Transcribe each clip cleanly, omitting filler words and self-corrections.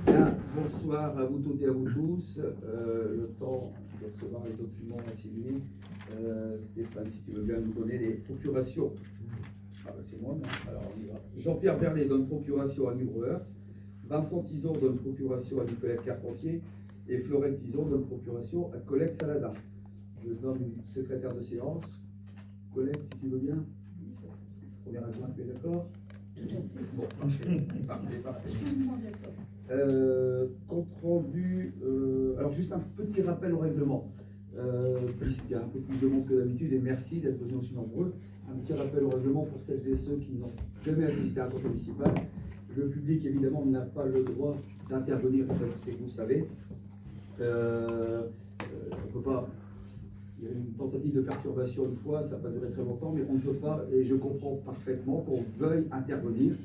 Bien, bonsoir à vous toutes et à vous tous. Le temps de recevoir les documents à signer. Stéphane, si tu veux bien nous donner les procurations. Ah ben c'est moi, non? Alors on y va. Jean-Pierre Verlet donne procuration à New Brewers. Vincent Tison donne procuration à Nicolette Carpentier. Et Florent Tison donne procuration à Colette Salada. Je nomme une secrétaire de séance. Colette, si tu veux bien. Première adjointe, tu es d'accord? Bon, parfait. Compte rendu, alors juste un petit rappel au règlement, puisqu'il y a un peu plus de monde que d'habitude, et merci d'être venus aussi nombreux. Un petit rappel au règlement pour celles et ceux qui n'ont jamais assisté à un conseil municipal. Le public, évidemment, n'a pas le droit d'intervenir, et ça je sais que vous le savez. On peut pas. Il y a eu une tentative de perturbation une fois, ça n'a pas duré très longtemps, mais on ne peut pas, et je comprends parfaitement qu'on veuille intervenir,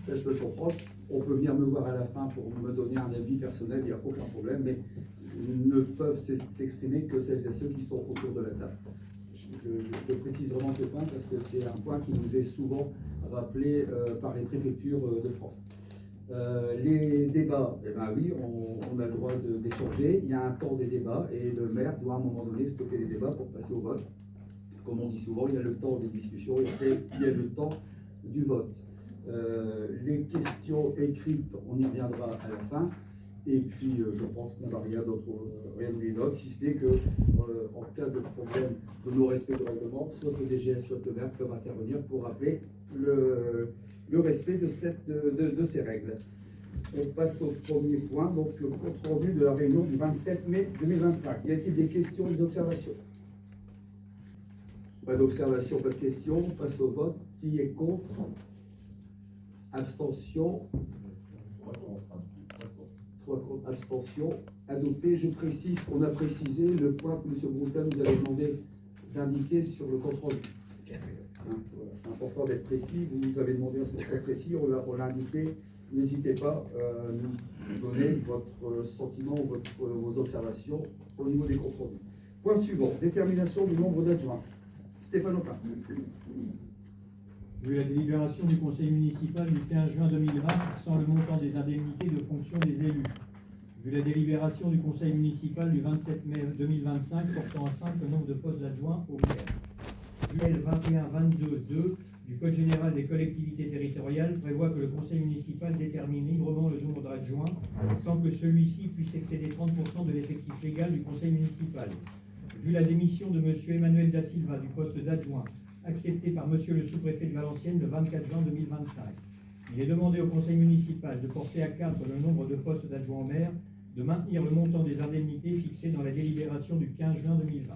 ça je peux le comprendre. On peut venir me voir à la fin pour me donner un avis personnel, il n'y a aucun problème, mais ne peuvent s'exprimer que celles et ceux qui sont autour de la table. Je précise vraiment ce point parce que c'est un point qui nous est souvent rappelé par les préfectures de France. Les débats, eh ben oui, on a le droit d'échanger. Il y a un temps des débats et le maire doit à un moment donné stopper les débats pour passer au vote. Comme on dit souvent, il y a le temps des discussions et après il y a le temps du vote. Les questions écrites, on y reviendra à la fin. Et puis, je pense qu'il n'y a rien d'autre, rien d'autre, si ce n'est que, en cas de problème de non-respect du règlement, soit le DGS, soit le maire peuvent intervenir pour rappeler le respect de ces règles. On passe au premier point, donc compte rendu de la réunion du 27 mai 2025. Y a-t-il des questions, des observations? Pas d'observation, pas de questions. On passe au vote. Qui est contre? Abstention? 3 contre, abstention. Adopté. Je précise qu'on a précisé le point que M. Broutin nous avait demandé d'indiquer sur le compte rendu. Voilà, c'est important d'être précis. Vous nous avez demandé à ce qu'on soit précis, on l'a indiqué. N'hésitez pas à nous donner votre sentiment ou vos observations au niveau des comptes rendus. Point suivant, détermination du nombre d'adjoints. Stéphane Aucun. Vu la délibération du conseil municipal du 15 juin 2020 fixant le montant des indemnités de fonction des élus. Vu la délibération du conseil municipal du 27 mai 2025 portant à 5 le nombre de postes d'adjoints au maire. Vu L 21-22-2 du Code général des collectivités territoriales prévoit que le conseil municipal détermine librement le nombre d'adjoints sans que celui-ci puisse excéder 30% de l'effectif légal du conseil municipal. Vu la démission de M. Emmanuel Da Silva du poste d'adjoint accepté par M. le sous-préfet de Valenciennes le 24 juin 2025. Il est demandé au conseil municipal de porter à 4 le nombre de postes d'adjoint au maire, de maintenir le montant des indemnités fixé dans la délibération du 15 juin 2020.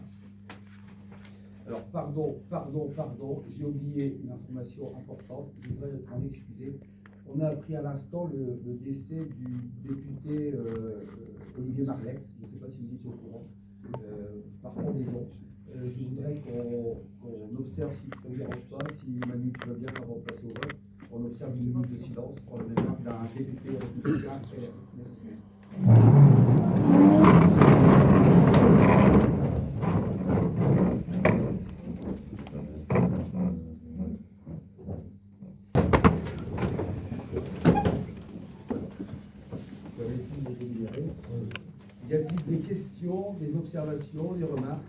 Alors, pardon, j'ai oublié une information importante, je voudrais m'en excuser. On a appris à l'instant le décès du député Olivier Marlex, je ne sais pas si vous étiez au courant, par pendaison. Je voudrais qu'on observe, si ça ne vous dérange pas, si Manu tu vas bien avant de passer au vote, on observe une minute de silence pour le mémoire d'un député républicain. Merci. Y a-t-il des questions, des observations, des remarques?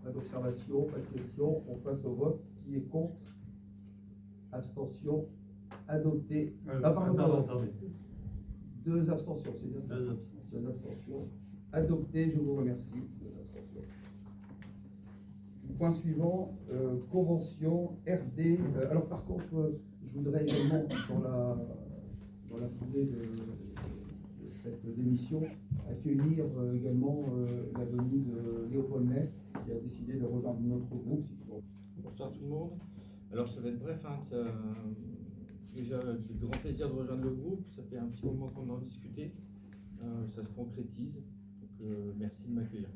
Pas d'observation, pas de questions. On passe au vote. Qui est contre? Abstention. Adopté. Pardon. 2 abstentions, c'est bien ça? 2 abstentions. Adopté, je vous remercie. 2 abstentions. Point suivant, convention RD. Alors par contre, je voudrais également, dans la foulée de cette démission, accueillir également la venue de Léopold Neff, qui a décidé de rejoindre notre groupe. Bonsoir tout le monde. Alors ça va être bref, hein, déjà j'ai le grand plaisir de rejoindre le groupe, ça fait un petit moment qu'on en discutait, ça se concrétise, donc merci de m'accueillir.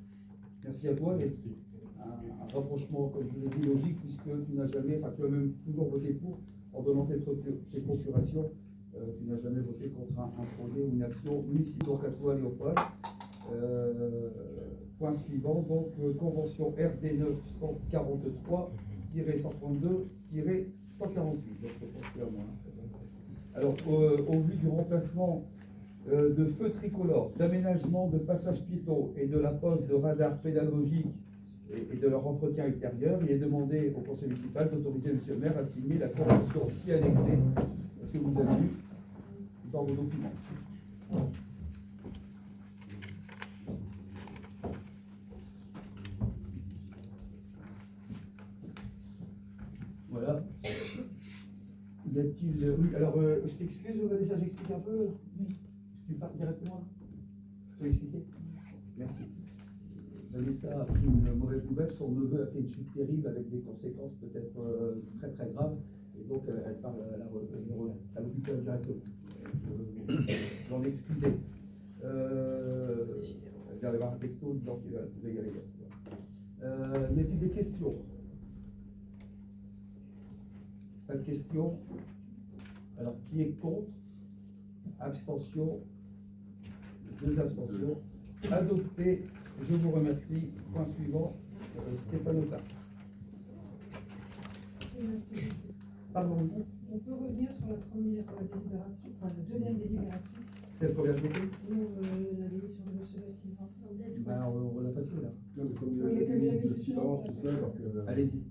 Merci à toi, et un rapprochement, comme je l'ai dit, logique, puisque tu n'as jamais, enfin tu as même toujours voté pour, en donnant tes procurations, tu n'as jamais voté contre un projet ou une action municipale. Donc à toi Léopold. Point suivant, donc convention RD 943-132-148. Donc je pense que c'est à moi. Alors, au vu du remplacement de feux tricolores, d'aménagement de passages piétons et de la pose de radars pédagogiques et de leur entretien ultérieur, il est demandé au conseil municipal d'autoriser M. le maire à signer la convention ci annexée que vous avez vue dans vos documents. Voilà. Y a-t-il... Oui, alors, je t'excuse, Vanessa, j'explique un peu. Oui. Tu parles directement là. Je peux expliquer? Merci. Vanessa a pris une mauvaise nouvelle. Son neveu a fait une chute terrible avec des conséquences peut-être très très graves. Et donc, elle parle à l'hôpital directement. Je l'en excusais. Elle vient d'avoir un texto disant qu'il pouvait y aller. Y a-t-il des questions? Pas de questions. Alors, qui est contre? Abstention. 2 abstentions. Adopté. Je vous remercie. Point suivant. Stéphane Autain. Pardon. On peut revenir sur la première délibération, enfin la deuxième délibération. C'est le premier côté? Non, la démission de M. Silva. Ben, on l'a passé là. Non, mais comme Oui, mais comme il y avait le du silence, tout silence, ça, donc. Allez-y.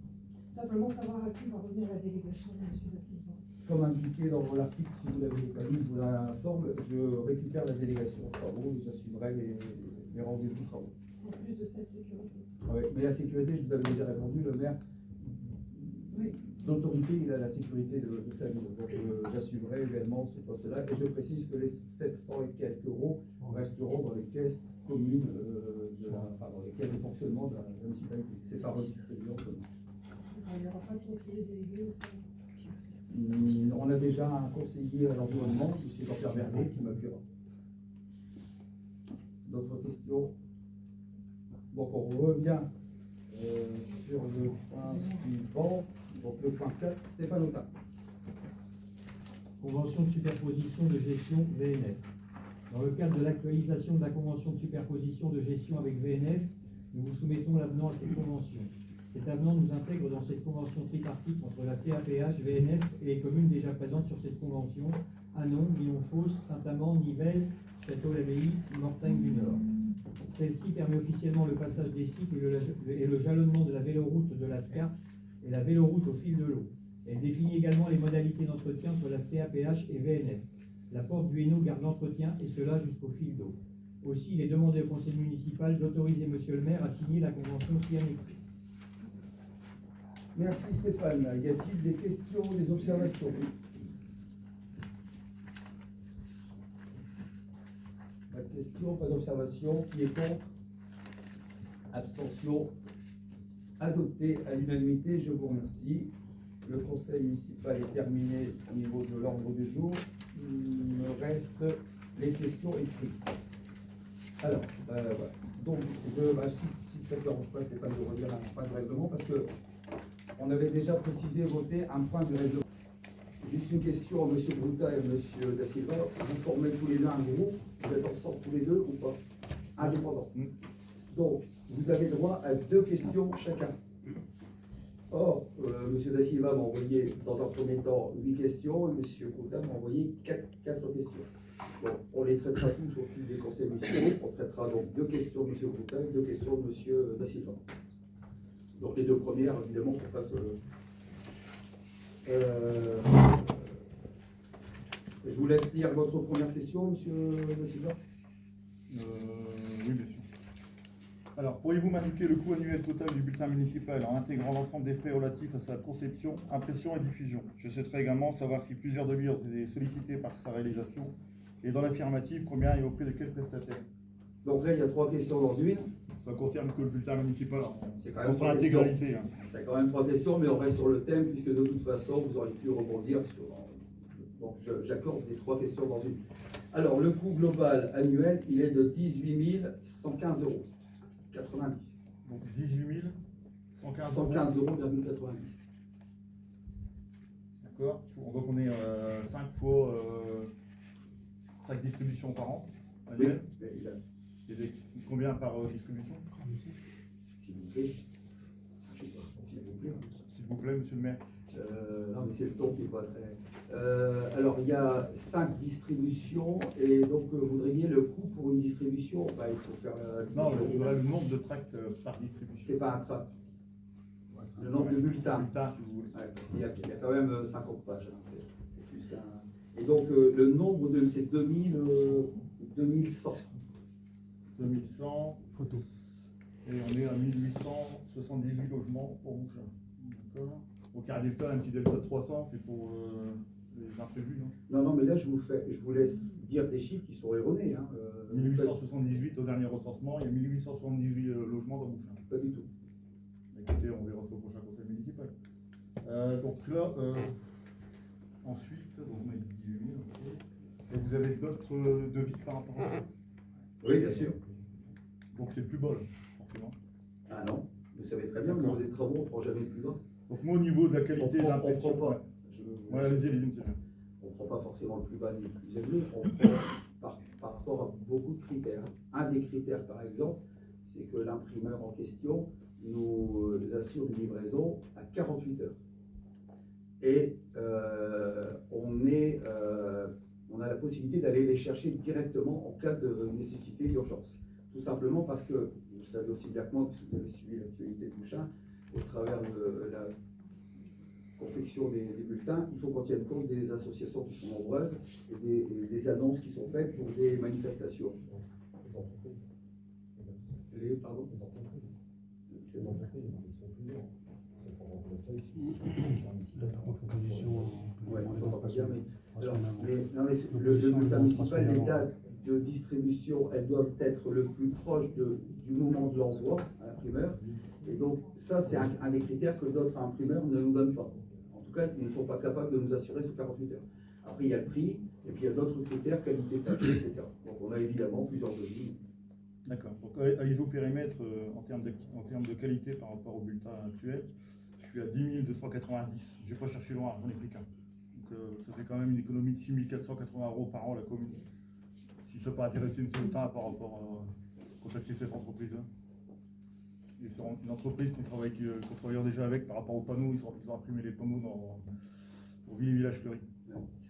Simplement savoir à qui va revenir la délégation de M. Silva. Comme indiqué dans l'article, si vous l'avez pas lu, je vous l'informe, je récupère la délégation aux travaux et j'assumerai les rendez-vous travaux. En plus de cette sécurité. Oui, mais la sécurité, je vous avais déjà répondu, le maire Oui. d'autorité, il a la sécurité de sa ville. Donc j'assumerai également ce poste-là. Et je précise que les 700 et quelques euros resteront dans les caisses communes, dans les caisses de fonctionnement de la municipalité. C'est pas redistribué en commun. Il n'y aura pas de conseiller délégué au fond. On a déjà un conseiller à l'environnement, M. Jean-Pierre Vernet, qui m'appuiera. D'autres questions? Donc on revient sur le point suivant, donc le point 4, Stéphane Autain. Convention de superposition de gestion VNF. Dans le cadre de l'actualisation de la convention de superposition de gestion avec VNF, nous vous soumettons l'avenant à cette convention. Cet avenant nous intègre dans cette convention tripartite entre la CAPH, VNF et les communes déjà présentes sur cette convention, Anon, Guillon-Fosse, Saint-Amand, Nivelles, Château-l'Abbaye, Mortagne du Nord. Celle-ci permet officiellement le passage des cycles et le jalonnement de la véloroute de la SCARP et la véloroute au fil de l'eau. Elle définit également les modalités d'entretien entre la CAPH et VNF. La porte du Hainaut garde l'entretien et cela jusqu'au fil d'eau. Aussi, il est demandé au conseil municipal d'autoriser monsieur le maire à signer la convention ci annexée. Merci Stéphane. Y a-t-il des questions, des observations? Pas de questions, pas d'observations. Qui est contre? Abstention. Adopté à l'unanimité, je vous remercie. Le conseil municipal est terminé au niveau de l'ordre du jour. Il me reste les questions écrites. Alors, voilà. Donc, si ça ne dérange pas, Stéphane, de revenir à un point de règlement, parce que on avait déjà précisé, voté un point de règlement. Juste une question à M. Bruta et M. Da Silva. Vous formez tous les deux un groupe, vous êtes ensemble tous les deux ou pas? Indépendants. Donc, vous avez droit à 2 questions chacun. Or, M. Da Silva m'a envoyé dans un premier temps 8 questions et M. Bruta m'a envoyé 4 questions. Bon, on les traitera tous au fil des conseils municipaux. On traitera donc 2 questions de M. Bruta et 2 questions de M. Da Silva. Donc les 2 premières, évidemment, pour pas se... je vous laisse lire votre première question, M. Da Silva. Oui, bien sûr. Alors, pourriez-vous m'indiquer le coût annuel total du bulletin municipal en intégrant l'ensemble des frais relatifs à sa conception, impression et diffusion? Je souhaiterais également savoir si plusieurs devis ont été sollicités par sa réalisation et dans l'affirmative, combien et auprès de quel prestataire? Donc là, il y a 3 questions dans une. Ça concerne que le bulletin municipal C'est quand même dans son 3 questions. intégralité. C'est quand même 3 questions, mais on reste sur le thème, puisque de toute façon, vous aurez pu rebondir sur... Donc j'accorde les 3 questions dans une. Alors, le coût global annuel, il est de 18 115 euros. 90. Donc 18 115 euros. 115,90 euros. D'accord. Donc on est 5 fois 5 distributions par an annuelles. Oui, évidemment. Et combien par distribution? S'il vous plaît. Je sais pas. S'il vous plaît. S'il vous plaît, monsieur le maire. Non, mais c'est le ton qui n'est pas très. Alors, il y a 5 distributions, et donc vous voudriez le coût pour une distribution. Bah, il faut faire. Non, je voudrais le nombre de tracts par distribution. C'est pas un tract. Le nombre de bulletins. Bulletins, si vous voulez. Ouais, parce qu'il y a quand même 50 pages. Hein. C'est plus qu'un. Et donc, le nombre de. C'est 2100. 2100. Photo. Et on est à 1878 logements pour Bouchain. D'accord. Donc, il y a un delta, un petit delta de 300, c'est pour les imprévus, non? Non, mais là, je vous laisse dire des chiffres qui sont erronés. Hein. 1878 au dernier recensement, il y a 1878 logements dans Bouchain. Pas du tout. Écoutez, on verra ça au prochain conseil municipal. Donc là, ensuite, donc on a dit 18 000, ok. Et vous avez d'autres devis par rapport à ça? Oui, bien sûr. Donc c'est plus bas, là, forcément. Ah non, vous savez très bien, au niveau des travaux, on ne prend jamais plus bas. Donc moi, au niveau de la qualité de l'impression, on prend pas. Ouais, allez-y, monsieur. On ne prend pas forcément le plus bas ni le plus élevé, on prend par rapport à beaucoup de critères. Un des critères, par exemple, c'est que l'imprimeur en question nous assure une livraison à 48 heures. Et on a la possibilité d'aller les chercher directement en cas de nécessité d'urgence. Tout simplement parce que, vous savez aussi bien que moi, parce que vous avez suivi l'actualité de Bouchain, au travers de la confection des bulletins, il faut qu'on tienne compte des associations qui sont nombreuses et des annonces qui sont faites pour des manifestations. Pardon. Les entreprises, ils sont plusieurs. Ouais, on va pas dire, mais, alors, le bulletin municipal, les dates de distribution, elles doivent être le plus proche du moment de l'envoi à l'imprimeur. Et donc, ça, c'est un des critères que d'autres imprimeurs ne nous donnent pas. En tout cas, ils ne sont pas capables de nous assurer sur 48 heures. Après, il y a le prix, et puis il y a d'autres critères, qualité, papier, etc. Donc, on a évidemment plusieurs devis. D'accord. Donc à isopérimètre, en termes de qualité par rapport au bulletin actuel, je suis à 10 290. Je n'ai pas cherché loin, j'en ai pris qu'un. Donc ça fait quand même une économie de 6 480 € par an la commune. Si ça peut intéresser une bulletin par rapport à contacter cette entreprise-là. Et c'est une entreprise qu'on travaille déjà avec par rapport aux panneaux. Ils ont imprimé les panneaux pour Ville et Village Fleury.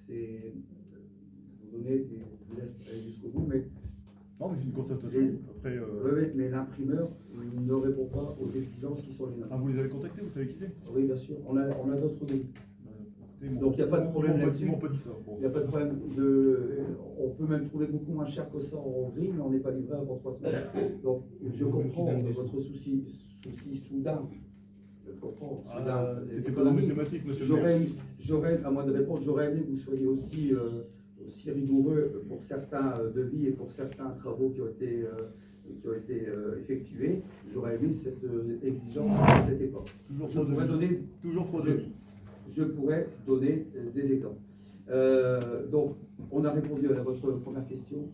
Vous donnez, je vous laisse aller jusqu'au bout, mais. Non, mais c'est une constatation. Après, Oui, mais l'imprimeur ne répond pas aux exigences qui sont les nôtres. Ah, vous les avez contactés, vous savez qui c'est? Oui, bien sûr. On a d'autres devis. Écoutez, Donc, il n'y a pas de problème là-dessus. Ils m'ont pas dit ça. Bon. Il n'y a pas de problème. On peut même trouver beaucoup moins cher que ça en Hongrie, mais on n'est pas livré avant 3 semaines. Donc, je comprends votre souci soudain. Je comprends. Soudain. C'était pas dans mes thématiques, monsieur. J'aurais, à moins de répondre, j'aurais aimé que vous soyez aussi rigoureux pour certains devis et pour certains travaux qui ont été effectués. J'aurais aimé cette exigence à cette époque. Toujours trois devis. Je pourrais donner des exemples. Donc, on a répondu à votre première question.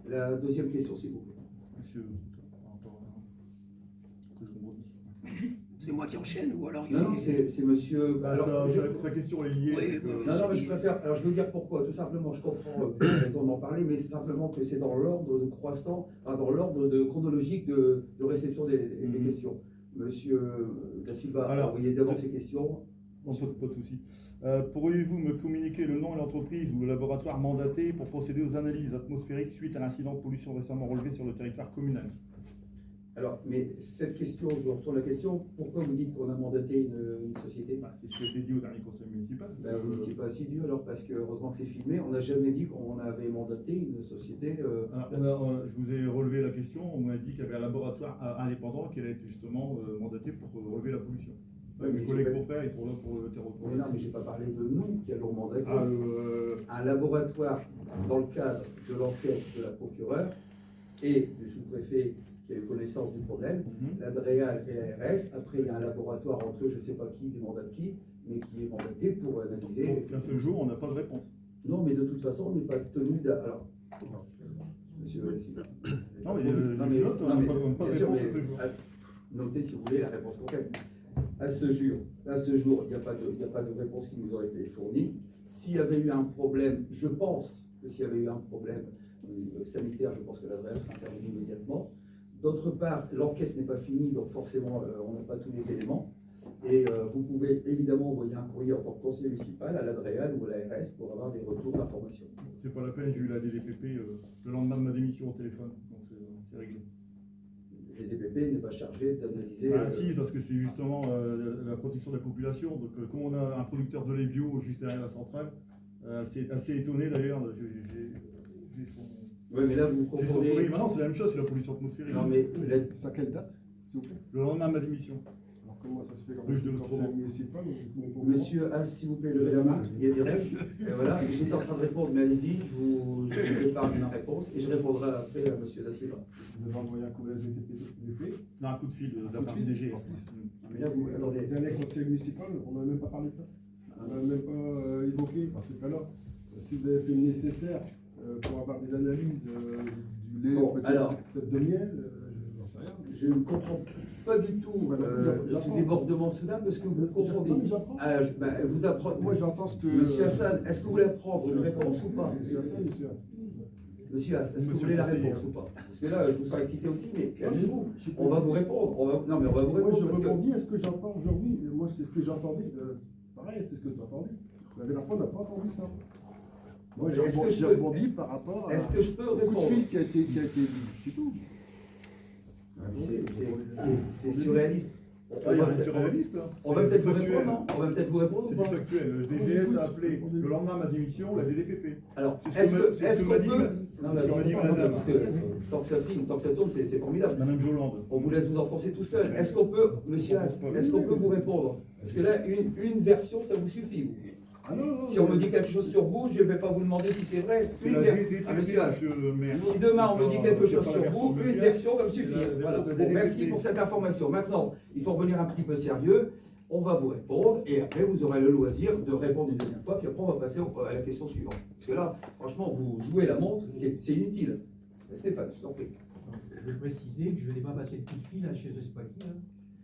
La deuxième question, s'il vous plaît. Monsieur, par rapport à que je rebondisse. C'est moi qui enchaîne ou alors Non, c'est monsieur. Alors, sa question est liée. Oui, non, mais je préfère. Alors, je veux dire pourquoi. Tout simplement, je comprends, vous avez raison d'en parler, mais c'est simplement que c'est dans l'ordre de croissant, dans l'ordre chronologique de réception des questions. Monsieur Da Silva a envoyé d'abord ses questions. Pas de souci. Pourriez-vous me communiquer le nom et l'entreprise ou le laboratoire mandaté pour procéder aux analyses atmosphériques suite à l'incident de pollution récemment relevé sur le territoire communal? Alors, mais cette question, je vous retourne la question, pourquoi vous dites qu'on a mandaté une société? C'est ce qui a été dit au dernier conseil municipal. Vous n'étiez pas assidu alors, parce que heureusement que c'est filmé, on n'a jamais dit qu'on avait mandaté une société. Je vous ai relevé la question, on m'a dit qu'il y avait un laboratoire indépendant qui allait être justement mandaté pour relever la pollution. Ouais, mes collègues confrères, ils sont là pour le terreau. Mais non, mais je n'ai pas parlé de nous qui allons mandater. Un laboratoire, dans le cadre de l'enquête de la procureure et du sous-préfet qui a eu connaissance du problème, la DREAL et l'ARS. Après, il y a un laboratoire entre eux, je ne sais pas qui, des mandats de qui, mais qui est mandaté pour analyser. Donc, à ce jour, on n'a pas de réponse. Non, mais de toute façon, on n'est pas tenu alors, monsieur Valassi. Non, mais je note, on n'a pas de réponse à ce jour. Notez, si vous voulez, la réponse concrète. À ce jour, il n'y a pas de réponse qui nous aurait été fournie. S'il y avait eu un problème, je pense que s'il y avait eu un problème sanitaire, je pense que l'adresse serait intervenue immédiatement. D'autre part, l'enquête n'est pas finie, donc forcément, on n'a pas tous les éléments. Et vous pouvez évidemment envoyer un courrier en tant que conseiller municipal à l'ADREAL ou à l'ARS pour avoir des retours d'informations. C'est pas la peine, j'ai eu la DDPP le lendemain de ma démission au téléphone, donc c'est réglé. Le DPP n'est pas chargé d'analyser. Ah si, parce que c'est justement la protection de la population. Donc comme on a un producteur de lait bio juste derrière la centrale, elle s'est étonnée d'ailleurs. J'ai son... Oui, mais là vous j'ai son confondez. courrier. Maintenant c'est la même chose, c'est la pollution atmosphérique. Non, mais C'est à quelle date, s'il vous plaît? Le lendemain de ma démission. Alors comment ça se fait quand Oui, je même devais conseil trop. municipal, vous êtes même pas au courant? Monsieur As, s'il vous plaît, levez la main. Il y a des règles. Et voilà, j'étais en train de répondre, mais allez-y, je vous épargne ma réponse et je répondrai après à monsieur Da Silva. Vous avez envoyé un courrier à GTP. Non, un coup de fil de la Coup de part fil du DG. en plus. Non, mais là, vous attendez. Le dernier conseil municipal, on n'a même pas parlé de ça. On n'a même pas évoqué, par ces cas-là, si vous avez fait le nécessaire pour avoir des analyses du lait, Bon, alors. peut-être de miel, j'en sais rien. Je ne comprends pas du tout ce débordement soudain parce que vous confondez. Non, mais j'apprends. Vous apprenez. Moi j'entends ce que... Monsieur Hassan, est-ce que vous voulez apprendre une réponse ou pas? Monsieur Hassan, monsieur Hassan. Monsieur Hass, est-ce que vous Monsieur voulez la le conseiller. réponse ou pas? Parce que là, je vous sens excité aussi, mais calmez-vous. Je suis On va pas- vous répondre. Non, mais on va vous Moi répondre je parce que. rebondis à ce que j'entends aujourd'hui. Moi c'est ce que j'ai entendu. Pareil, c'est ce que tu as entendu. La dernière fois on n'a pas entendu ça. Moi Est-ce que je j'ai peux- rebondi par rapport à Est-ce que je peux au coup de répondre? fil qui a été dit. C'est tout. C'est surréaliste. Ah, il y a un surréaliste. Hein. On va peut-être vous C'est répondre, factuel. non? On va peut-être vous répondre C'est ou du pas? factuel. Le DGS a appelé le lendemain de ma démission la DDPP. Alors, C'est ce que est-ce m'a qu'on dit peut. ma- Non, c'est mais ce que m'a dit attends, madame. écoutez, tant que ça filme, tant que ça tourne, c'est formidable. Madame Jolande. On vous laisse vous enfoncer tout seul. Est-ce qu'on peut, monsieur Hass, est-ce qu'on peut vous répondre? Parce que là, une version, ça vous suffit. Vous. Ah non, Si on me dit quelque chose sur vous, je ne vais pas vous demander si c'est vrai. C'est Une la version. DDPP, Ah, monsieur Hass. monsieur le maire. Si demain on me dit quelque C'est chose pas sur la version vous, de une monsieur version va me C'est suffire. la version Voilà. de Bon, DDPP. merci pour cette information. Maintenant, il faut revenir un petit peu sérieux. On va vous répondre et après vous aurez le loisir de répondre une deuxième fois. Puis après on va passer à la question suivante. Parce que là, franchement, vous jouez la montre, c'est inutile. Stéphane, je t'en prie. Je veux préciser que je n'ai pas passé de coup de fil à chez je sais pas qui.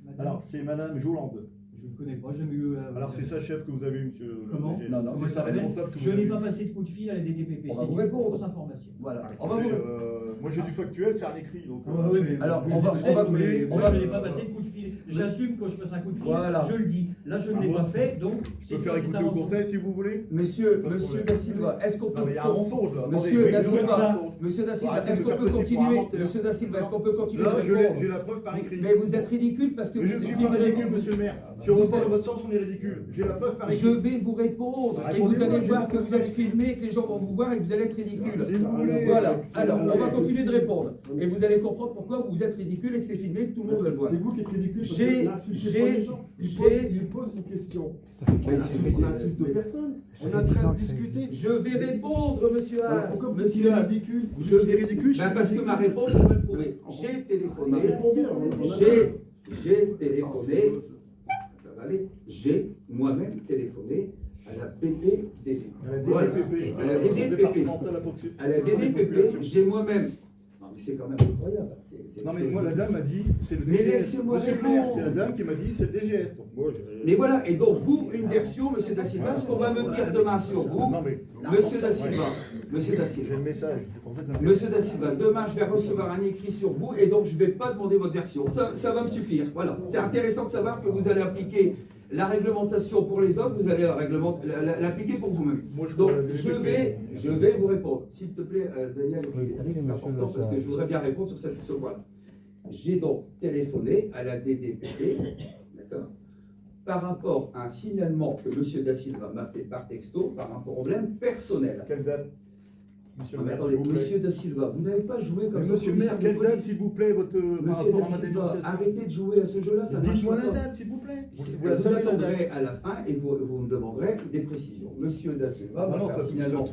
Madame. Alors, c'est Madame Jolande. Je ne connais pas, j'ai jamais eu. Alors, c'est sa chef que vous avez eu, monsieur le Comment? DGS. Non, non. C'est sa responsable que vous Je avez n'ai eu. pas passé de coup de fil à la DDPP. On va C'est vous une répondre. fausse information. Voilà. On va Écoutez, vous. moi j'ai du factuel, c'est un écrit. Donc, Oui, mais Alors, vous on va- dites on va- peut-être, mais on moi, va- je n'ai pas passé de coup de fil. J'assume quand je fasse un coup de fil, Voilà. je le dis. Là, je ne Ah l'ai bon? pas fait, donc je peux faire écouter au conseil si vous voulez. Monsieur Pas de problème. Da Silva, est-ce qu'on peut. Non, mais il y a un mensonge là. Monsieur Attendez, Da je vais vous Silva, faire un mensonge. Monsieur Da Silva, Arrêtez est-ce de qu'on me peut faire passer pour un continuer? menteur. Monsieur Da Silva, est-ce qu'on peut continuer Là, de j'ai répondre? la preuve par écrit. Mais vous êtes ridicule parce que Mais je ne vous suis suffit pas de ridicule, répondre. monsieur le maire. Si on ressort de votre sens, on est ridicule. J'ai la preuve par Je écrit. vais vous répondre et Répondez-moi, vous allez j'ai voir la que preuve vous êtes par écrit. filmé, que les gens vont vous voir et que vous allez être ridicule. Si vous voulez. Voilà. Si Alors, vous on va voulez. continuer de répondre et vous allez comprendre pourquoi vous êtes ridicule et que c'est filmé et que tout le monde va le voir. C'est vous qui êtes ridicule parce J'ai- que n'insultez j'ai- pas les gens. Il pose une question. On n'insulte personne. On est en train de discuter. Je vais répondre, monsieur Alors, Haas. pourquoi vous Monsieur êtes Haas. ridicule? Je vais ridicule. Parce que ma réponse, elle va le prouver. J'ai téléphoné. J'ai téléphoné. Ça va aller. J'ai moi-même téléphoné à la PPDD. À la Voilà. DDPP. À la DDPP. Départementale À la DDPP, j'ai moi-même. Non, mais c'est quand même incroyable. Non mais moi la dame m'a dit c'est le Mais DGS. laissez-moi Monsieur le maire, répondre. c'est la dame qui m'a dit c'est le DGS. Donc moi je... Mais voilà, et donc vous, une version, monsieur Da Silva, ce qu'on va me dire demain sur vous, Non mais monsieur Da Silva, monsieur Da j'ai Silva, le message, c'est pour ça que ça me- monsieur Da Silva, demain je vais recevoir un écrit sur vous et donc je ne vais pas demander votre version. Ça va me suffire. Voilà. C'est intéressant de savoir que vous allez appliquer la réglementation pour les autres, vous allez l'appliquer pour vous-même. Moi, je Donc crois à la je vais vous répondre. S'il te plaît, Daniel, Eric, c'est important parce que je voudrais bien répondre sur ce point-là. J'ai donc téléphoné à la DDPP, d'accord, par rapport à un signalement que M. Da Silva m'a fait par texto par un problème personnel. Quelle date? Monsieur Non, le mais maire, attendez, s'il vous plaît. M. Da Silva, vous n'avez pas joué comme Mais ça. monsieur le maire, quelle date s'il vous plaît votre par Monsieur rapport Da à ma Silva, dénonciation? arrêtez de jouer à ce jeu-là, ça ne marche Dites-moi pas. la date s'il vous plaît. Vous la savez la attendrez date. à la fin et vous me demanderez des précisions. Monsieur Da Silva va non, faire ça- signalement.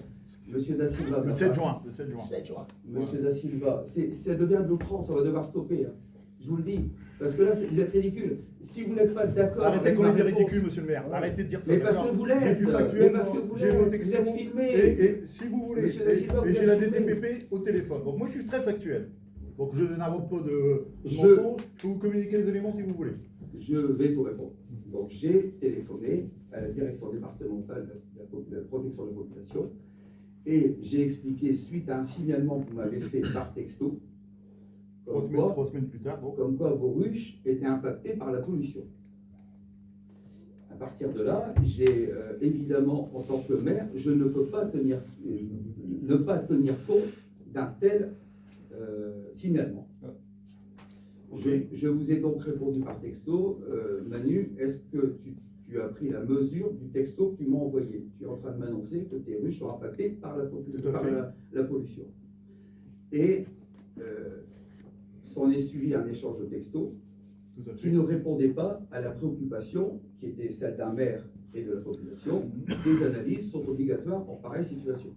Monsieur Da Silva Le va 7 faire- juin. Le 7 juin. 7 juin. Monsieur Da Silva, ça devient de l'outrance, on va devoir stopper. Hein. Je vous le dis. Parce que là, vous êtes ridicule. Si vous n'êtes pas d'accord. Arrêtez avec qu'on ma est des réponse- ridicules, monsieur le maire. Arrêtez de dire ça. Mais parce d'accord que vous l'êtes. J'ai du Mais factuel, parce que vous j'ai l'êtes. vos Vous textos. êtes filmé. Et si vous voulez, Monsieur Da Silva, vous et j'ai êtes la filmé. DDPP au téléphone. Donc moi je suis très factuel. Donc je n'invente pas de Je- mensonges. Je peux vous communiquer les éléments si vous voulez. Je vais vous répondre. Donc, j'ai téléphoné à la direction départementale de la protection de la population et j'ai expliqué, suite à un signalement que vous m'avez fait par texto, Trois semaines plus tard. Donc. comme quoi vos ruches étaient impactées par la pollution. partir de là, j'ai évidemment, en tant que maire, je ne peux pas ne pas tenir compte d'un tel signalement. Je vous ai donc répondu par texto, Manu, est-ce que tu as pris la mesure du texto que tu m'as envoyé? Tu es en train de m'annoncer que tes rues sont impactées par la pollution. Et s'en est suivi un échange de textos qui ne répondait pas à la préoccupation qui était celle d'un maire et de la population. Des analyses sont obligatoires en pareille situation.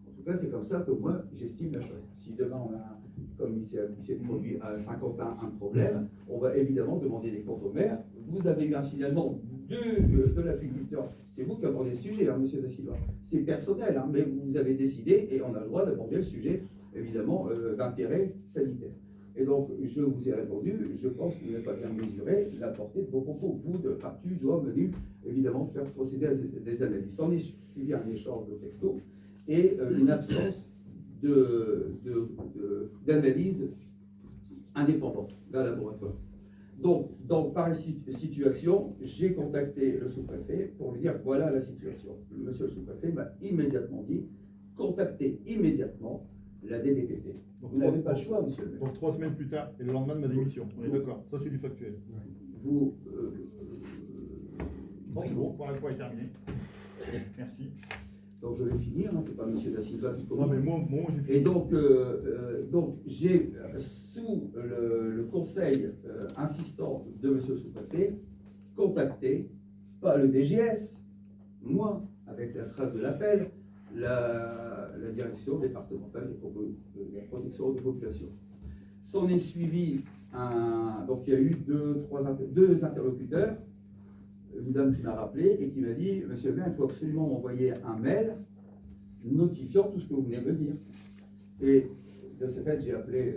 En tout cas, c'est comme ça que moi, j'estime la chose. Si demain, on a, comme il s'est produit à Saint-Quentin, un problème, on va évidemment demander des comptes au maire. Vous avez eu un signalement de l'agriculteur. C'est vous qui abordez le sujet, hein, monsieur Da Silva. C'est personnel, hein, mais vous avez décidé, et on a le droit d'aborder le sujet, évidemment, d'intérêt sanitaire. Et donc, je vous ai répondu, je pense que vous n'avez pas bien mesuré la portée de vos propos. Tu dois Manu, évidemment, faire procéder à des analyses. S'en est suivi un échange de textos et une absence d'analyse indépendante d'un laboratoire. Donc, dans pareille situation, j'ai contacté le sous-préfet pour lui dire voilà la situation. Monsieur le sous-préfet m'a immédiatement dit contactez immédiatement la DDPP. Donc, vous n'avez pas le choix, monsieur le maire. Donc 3 semaines plus tard, et le lendemain de ma démission. On est d'accord, ça c'est du factuel. Vous. Bon, c'est bon, pour la fois est terminé. Merci. Donc je vais finir, hein, c'est pas monsieur Da Silva qui Non commence. mais moi j'ai fini. Et donc j'ai, sous le conseil insistant de monsieur le sous-préfet, contacté, pas le DGS, moi, avec la trace de l'appel, la direction départementale de la protection des populations. S'en est suivi donc il y a eu deux interlocuteurs, une dame qui m'a rappelé et qui m'a dit, monsieur le maire, il faut absolument m'envoyer un mail notifiant tout ce que vous venez de me dire. Et de ce fait, j'ai appelé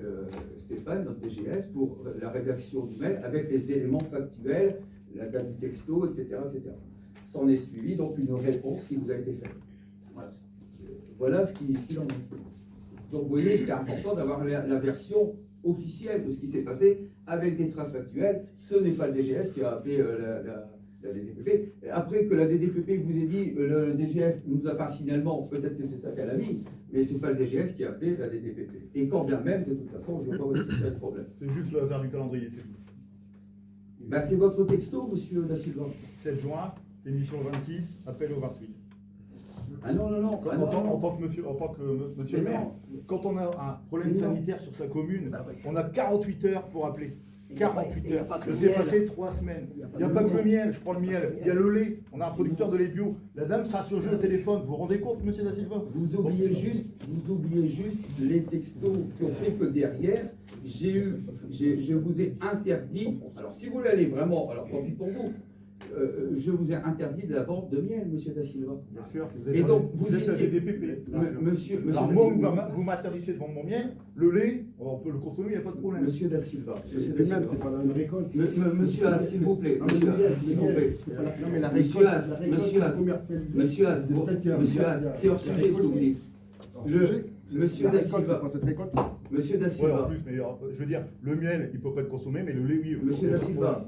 Stéphane, notre DGS, pour la rédaction du mail avec les éléments factuels, la date du texto, etc. etc. S'en est suivi donc une réponse qui vous a été faite. Voilà ce qu'il en est. Donc vous voyez, c'est important d'avoir la version officielle de ce qui s'est passé avec des traces factuelles. Ce n'est pas le DGS qui a appelé la DDPP. Et après que la DDPP vous ait dit le DGS nous a fait un signalement, peut-être que c'est ça qu'elle a mis, mais ce n'est pas le DGS qui a appelé la DDPP. Et quand bien même, de toute façon, je ne vois pas où est-ce que c'est le problème. C'est juste le hasard du calendrier, c'est tout. Ben, c'est votre texto, monsieur Da Silva. 7 juin, émission 26, appel au 28. Ah non, non, non. En tant que monsieur Mais le maire, non. quand on a un problème Mais non. sanitaire sur sa commune, Bah oui. on a 48 heures pour appeler. Il y a 48 pas- il y a heures. pas que le C'est miel. passé 3 semaines. Il y a Il n'y a pas que le miel, je prends le miel. pas que le Il y a miel. le lait. On a un producteur de lait bio. La dame sera sur jeu au téléphone. Vous vous rendez compte, monsieur Da Silva? Vous oubliez juste les textos qui ont fait que derrière, je vous ai interdit, alors si vous voulez aller vraiment, alors tant pis pour vous, je vous ai interdit de la vente de miel, monsieur Da Silva. Bien sûr, Et donc, vous êtes à étiez- DDPP. Monsieur Alors Da moi, Silva, vous m'interdisez de vendre mon miel. Le lait, on peut le consommer, il n'y a pas de problème. Monsieur Da Silva, monsieur Et Da même, Silva. c'est pas la même récolte. Monsieur As, s'il vous plaît, Non, mais monsieur le miel, As, s'il le vous miel, plaît. c'est pas la- non, mais la Monsieur récolte- As, la récolte monsieur As, commercialisée, monsieur As, c'est celle qui a- monsieur As, c'est hors sujet ce que vous dites. Monsieur La Da récolte, c'est Silva, pas cette récolte. monsieur Da Ouais, en Silva, plus, mais je veux dire, le miel, il ne peut pas être consommé, mais le lait, oui. monsieur Da Silva,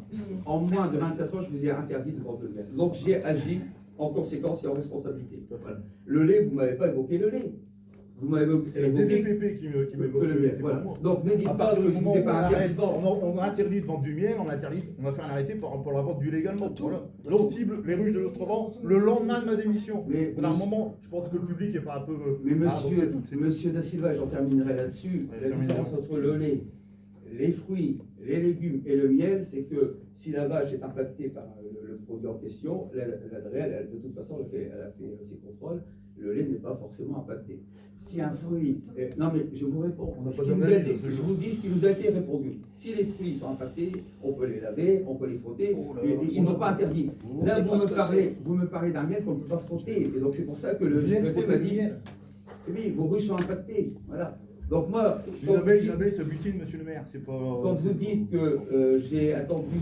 en moins de 24 heures, je vous ai interdit de vendre le miel. Donc j'ai agi en conséquence et en responsabilité. Voilà. Le lait, vous ne m'avez pas évoqué le lait. Vous m'avez C'est la évoqué DDPP qui me que évoque le le lait, miel. c'est Voilà. pas moi. Donc ne dites À pas partir que du je ne moment vous où ai pas interdit de vendre. on a interdit de vendre du miel, on a fait un arrêté pour la vente du légalement. De tout, Voilà. de L'on tout. cible les ruches de l'Austrovent le lendemain de ma démission. Mais- Dans un moment, je pense que le public n'est pas un peu. Mais Ah, donc c'est tout, c'est tout. monsieur Da Silva, j'en terminerai là-dessus. Ouais, La terminez. différence entre le lait, les fruits, les légumes et le miel, c'est que si la vache est impactée par le produit en question, la DREL, elle, de toute façon, elle a fait ses contrôles, le lait n'est pas forcément impacté. Si un fruit... non mais je vous réponds. On n'a Ce pas qui nous a d'analyse, été- c'est je bon. vous dis ce qui nous a été répondu. Si les fruits sont impactés, on peut les laver, on peut les frotter, Oh là et là, ils n'ont pas interdit. On Là, sait pas ce que vous me parlez d'un miel qu'on ne peut pas frotter, et donc c'est pour ça que le Le miel, préfet faut m'a du dit... miel. Oui, vos ruches sont impactées. Voilà. Donc moi, Les quand abeilles, vous dites- ça butine, monsieur le maire. C'est pas. quand vous dites que j'ai attendu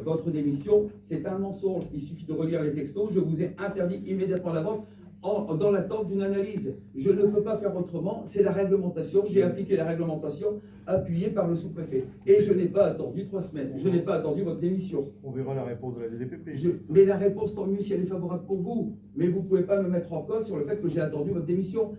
votre démission, c'est un mensonge. Il suffit de relire les textos. Je vous ai interdit immédiatement la vente dans l'attente d'une analyse. Je ne peux pas faire autrement, c'est la réglementation. J'ai appliqué la réglementation appuyée par le sous-préfet. Et je n'ai pas attendu 3 semaines. Je n'ai pas attendu votre démission. On verra la réponse de la DDPP. Mais la réponse, tant mieux si elle est favorable pour vous. Mais vous ne pouvez pas me mettre en cause sur le fait que j'ai attendu votre démission.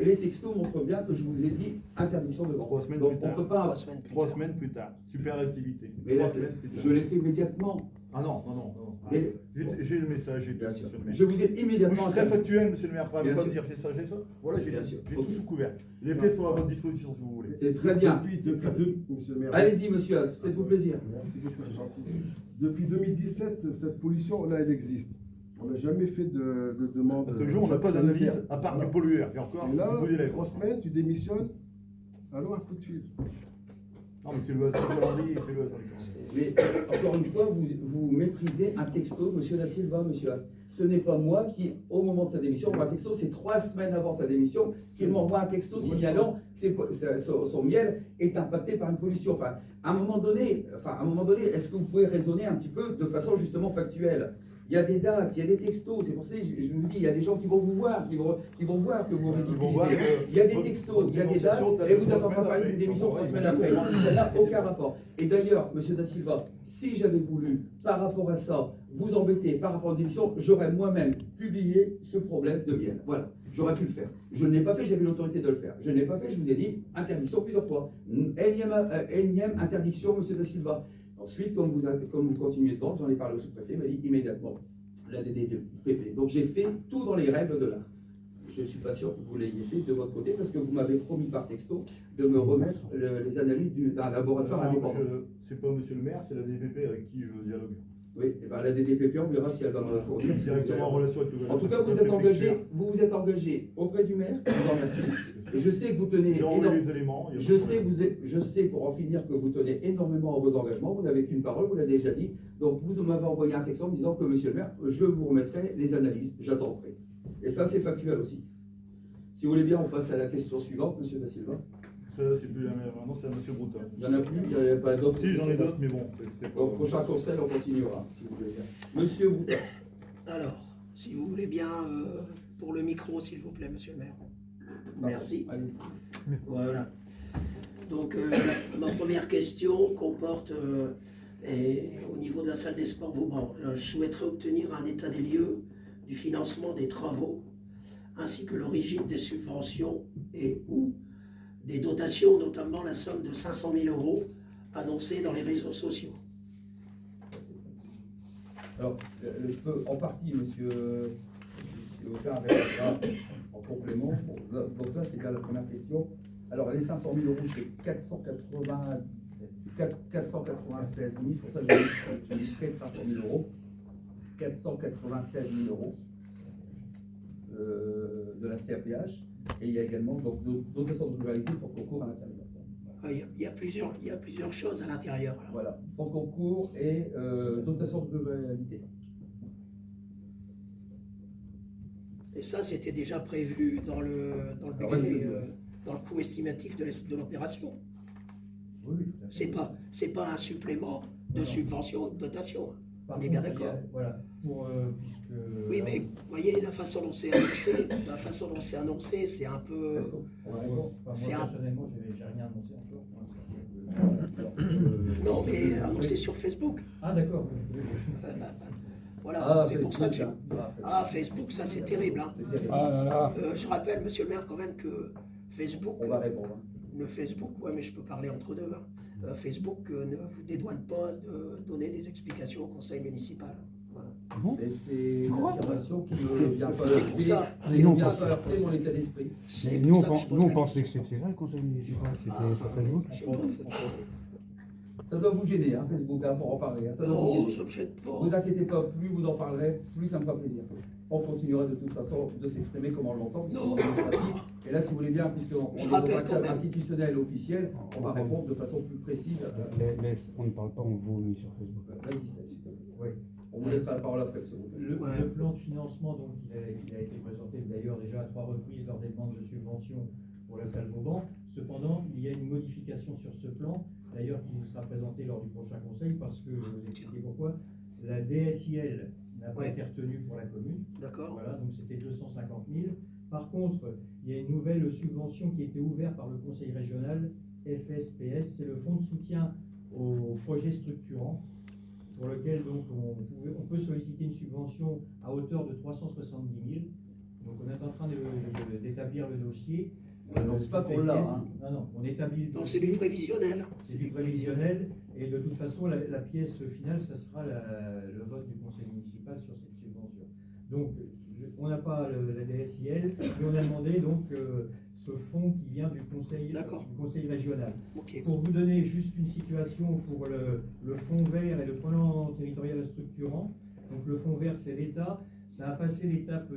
Les textos montrent bien que je vous ai dit interdiction de vente. 3 semaines Donc plus on tard. ne peut pas. 3 semaines plus 3 tard. semaines plus tard. Super activité. Mais là, 3 semaines plus tard. je l'ai fait immédiatement. Ah non. Mais- J'ai le message, j'ai tout, Bien sûr. monsieur le maire. Je vous ai Moi, je immédiatement suis très intervenu. factuel, monsieur le maire, pas Bien me sûr. dire j'ai ça. Voilà, j'ai Bien sûr. tout sous couvert. Les pièces sont à votre disposition si vous voulez. C'est très bien. Monsieur le maire. Allez-y, monsieur Haas, faites-vous plaisir. Merci beaucoup, c'est gentil. Depuis 2017, cette pollution-là, elle existe. On n'a jamais fait de demande. À ce jour, on n'a pas d'analyse sanitaire. à part Voilà. du pollueur. Et encore, Et là, du bout des lèvres. 3 semaines, tu démissionnes. Allô, un coup de fil. Non, mais c'est le hasard du calendrier, c'est le hasard du calendrier. Mais encore une fois, vous méprisez un texto, monsieur Da Silva, monsieur Haas. Ce n'est pas moi qui, au moment de sa démission, envoie un texto, c'est 3 semaines avant sa démission qu'il m'envoie un texto signalant que son miel est impacté par une pollution. Enfin, à un moment donné, est-ce que vous pouvez raisonner un petit peu de façon justement factuelle? Il y a des dates, il y a des textos, c'est pour ça que je vous dis, il y a des gens qui vont vous voir, qui vont voir que vous voir ridiculisez. que Il y a des votre- textos, votre il y a des dates, dénonciation date et de vous 3 êtes en train de semaines parler après. d'une démission Bon, 3 ouais, semaines ils après. vont Ça n'a aucun rapport. Et d'ailleurs, monsieur Da Silva, si j'avais voulu, par rapport à ça, vous embêter par rapport à une démission, j'aurais moi-même publié ce problème de miel. Voilà, j'aurais pu le faire. Je ne l'ai pas fait, j'avais l'autorité de le faire. Je ne l'ai pas fait, je vous ai dit, interdiction plusieurs fois. Énième interdiction, monsieur Da Silva. Ensuite, comme vous continuez de vendre, j'en ai parlé au sous-préfet, il m'a dit immédiatement la DDPP. Donc j'ai fait tout dans les règles de l'art. Je suis pas sûr que vous l'ayez fait de votre côté parce que vous m'avez promis par texto de me remettre les analyses d'un laboratoire Non, indépendant. c'est pas monsieur le maire, c'est la DDPP avec qui je dialogue. Oui, et ben la DDPP, on verra si elle va me le fournir. Directement en relation avec le En tout cas, vous vous êtes engagé auprès du maire, je vous en remercie. Et je sais que vous tenez J'ai envoyé les éléments. il y a Je pas de sais, problème. je sais pour en finir que vous tenez énormément à vos engagements, vous n'avez qu'une parole, vous l'avez déjà dit. Donc vous m'avez envoyé un texte en me disant que monsieur le maire, je vous remettrai les analyses, j'attendrai. Et ça c'est factuel aussi. Si vous voulez bien, on passe à la question suivante, monsieur Da Silva. Ça, c'est plus la même. Non, c'est à monsieur Broutin. Il n'y en a plus, il n'y a pas d'autres. Si, j'en ai d'autres, mais bon, c'est pas. Au prochain conseil, on continuera, si vous voulez bien. Monsieur Boutin. Alors, si vous voulez bien, pour le micro, s'il vous plaît, monsieur le maire. Merci. Allez. Voilà. Donc, ma première question comporte, au niveau de la salle des sports Vauban, je souhaiterais obtenir un état des lieux du financement des travaux, ainsi que l'origine des subventions et ou des dotations, notamment la somme de 500 000 € annoncée dans les réseaux sociaux. Alors, je peux en partie, monsieur Aucun répondra en complément. Bon, donc là, c'est bien la première question. Alors, les 500 000 €, c'est 496 000, c'est pour ça que j'ai mis près de 500 000 €. 496 000 € de la CAPH. Et il y a également donc dotation de ruralité pour concours à l'intérieur. Il y a plusieurs choses à l'intérieur. alors. Voilà, fonds concours et dotation de ruralité. Et ça, c'était déjà prévu dans le budget, dans le coût estimatif de l'opération. Oui, tout à fait. C'est pas un supplément de Non. subvention, de dotation. Par On est bien contre, d'accord. Voilà, puisque... Oui, mais vous voyez, la façon dont c'est annoncé, c'est un peu... On va répondre. Moi, c'est un- personnellement, j'ai rien annoncé encore. Alors, Non, mais annoncé sur Facebook. Ah, d'accord. Oui. Voilà, Ah, c'est pour ça que Facebook, j'ai... hein. Ah, Facebook, ça c'est terrible. Hein. C'est terrible. Ah là là. Je rappelle, monsieur le maire, quand même, que Facebook... On va répondre. Hein. Le Facebook, ouais, mais je peux parler entre deux. Hein. Facebook ne vous dédouane pas de donner des explications au conseil municipal. Voilà. Mais c'est une affirmation qui ne vient pas C'est pour ça. qui non, ne vient pas- pas heurter mon état d'esprit. C'est Nous, pour on, ça que je pose nous, on la pensait que question. c'était ça le conseil municipal, c'était Ah, sur Facebook. je sais pas, en fait. Ça doit vous gêner, hein, Facebook, hein, pour en parler. Hein. Ça doit vous Non, gêner. ça me gêne pas. Vous inquiétez pas, plus vous en parlerez, plus ça me fera plaisir. On continuera de toute façon de s'exprimer comme on l'entend, puisque Non. c'est une démocratie. Et là, si vous voulez bien, puisqu'on Je est dans rappelle un quand cadre même. institutionnel et officiel, on va répondre de façon plus précise. On ne parle pas en vous ni sur Facebook. Vas-y, Steph, s'il te plaît. Oui. On vous laissera la parole après, monsieur Boutin. Le plan de financement, donc, il a été présenté d'ailleurs déjà à 3 reprises lors des demandes de subvention pour la salle Vauban. Cependant, il y a une modification sur ce plan, d'ailleurs qui vous sera présentée lors du prochain conseil, parce que, je vais vous expliquer pourquoi, La DSIL n'a pas Ouais. été retenue pour la commune. D'accord. Voilà, donc c'était 250 000. Par contre, il y a une nouvelle subvention qui a été ouverte par le conseil régional, FSPS, c'est le fonds de soutien aux projets structurants, pour lequel donc on peut solliciter une subvention à hauteur de 370 000. Donc on est en train d'établir le dossier. Non, c'est pas Toutes pour les là, pièces- hein. Non, on établit le Non, c'est dossier. du prévisionnel. C'est du prévisionnel, et de toute façon, la pièce finale, ça sera le vote du conseil municipal sur cette subvention. Donc, on n'a pas la DSIL, mais on a demandé donc ce fonds qui vient du conseil régional. Ok. Pour vous donner juste une situation pour le fonds vert et le plan territorial structurant, donc le fonds vert, c'est l'État. Ça a passé l'étape